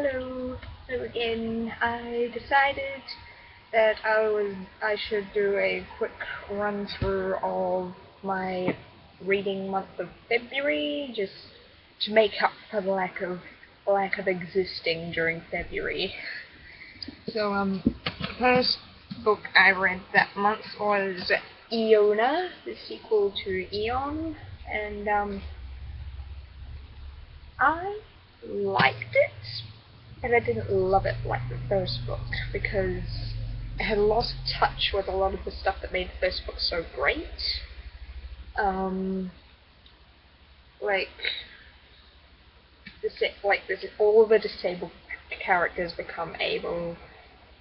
Hello again. I decided that I should do a quick run through of my reading month of February, just to make up for the lack of existing during February. So the first book I read that month was Iona, the sequel to Eon, and I liked it. And I didn't love it like the first book, because I had lost touch with a lot of the stuff that made the first book so great. Like, all the disabled characters become able.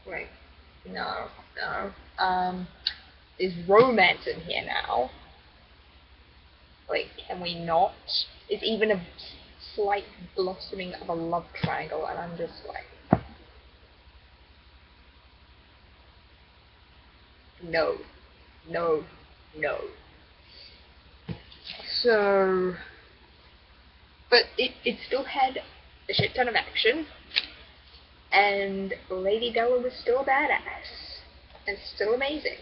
Like, no. There's romance in here now. Like, can we not? It's even a slight blossoming of a love triangle, and I'm just like, no. So, but it still had a shit ton of action, and Lady Della was still a badass, and still amazing.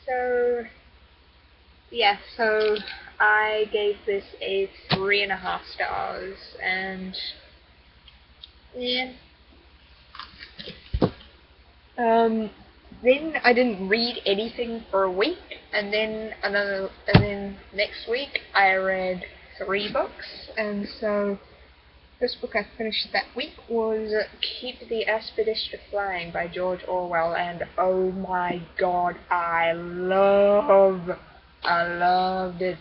So, yeah, so I gave this a 3.5 stars, and yeah. Then I didn't read anything for a week, and then next week I read 3 books, and so this book I finished that week was Keep the Aspidistra Flying by George Orwell, and oh my god, I loved it.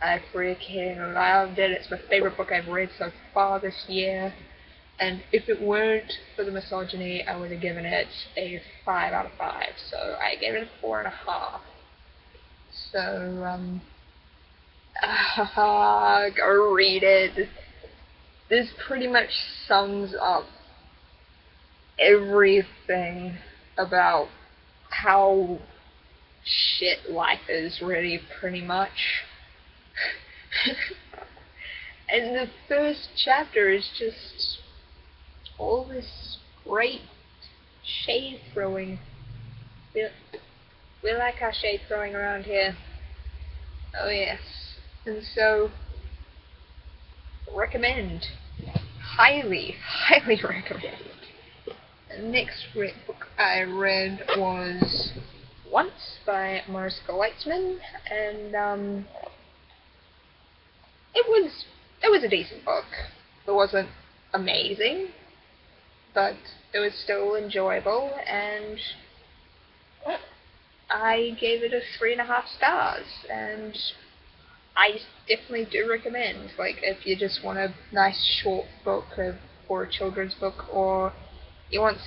I freaking loved it. It's my favorite book I've read so far this year. And if it weren't for the misogyny, I would have given it a 5 out of 5. So I gave it a 4.5. So, go read it. This pretty much sums up everything about how shit life is, really, pretty much. And the first chapter is just all this great shade throwing. We like our shade throwing around here. Oh yes. And so, recommend. Highly recommend. The next book I read was Once by Mariska Leitzman, and it was a decent book. It wasn't amazing, but it was still enjoyable, and I gave it a 3.5 stars, and I definitely do recommend, like, if you just want a nice short book or a children's book, or you want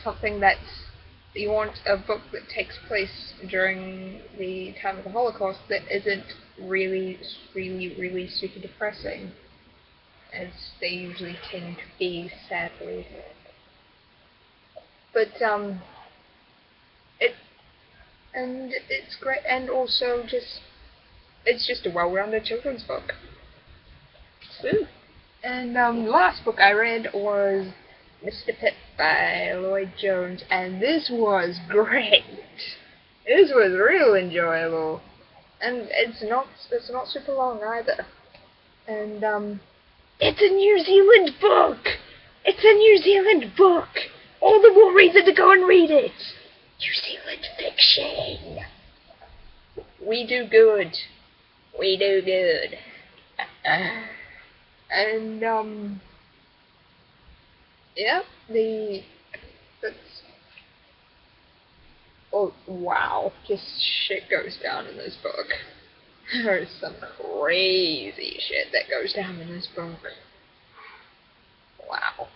a book that takes place during the time of the Holocaust that isn't really super depressing, as they usually tend to be, sadly. But it's great, and also it's just a well-rounded children's book. Ooh. And the last book I read was Mr. Pip by Lloyd Jones, and this was great. This was real enjoyable, and it's not super long either. And it's a New Zealand book. It's a New Zealand book. All the more reason to go and read it. New Zealand fiction. We do good. We do good. And yeah, oh wow, just shit goes down in this book. There's some crazy shit that goes down in this book. Wow.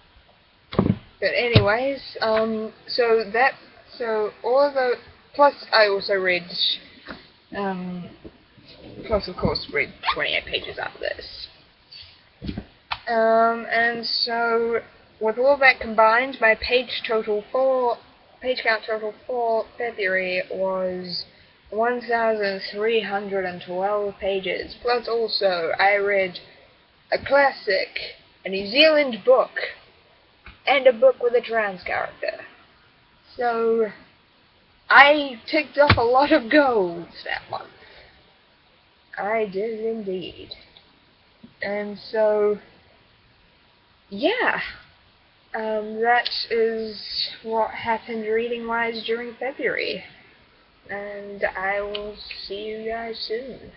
But anyways, so all of the, plus I also read, plus of course read 28 pages after this. And so with all that combined, my page count total for February was 1,312 pages. Plus also, I read a classic, a New Zealand book, and a book with a trans character. So, I ticked off a lot of goals that month. I did indeed. And so, yeah. That is what happened reading-wise during February. And I will see you guys soon.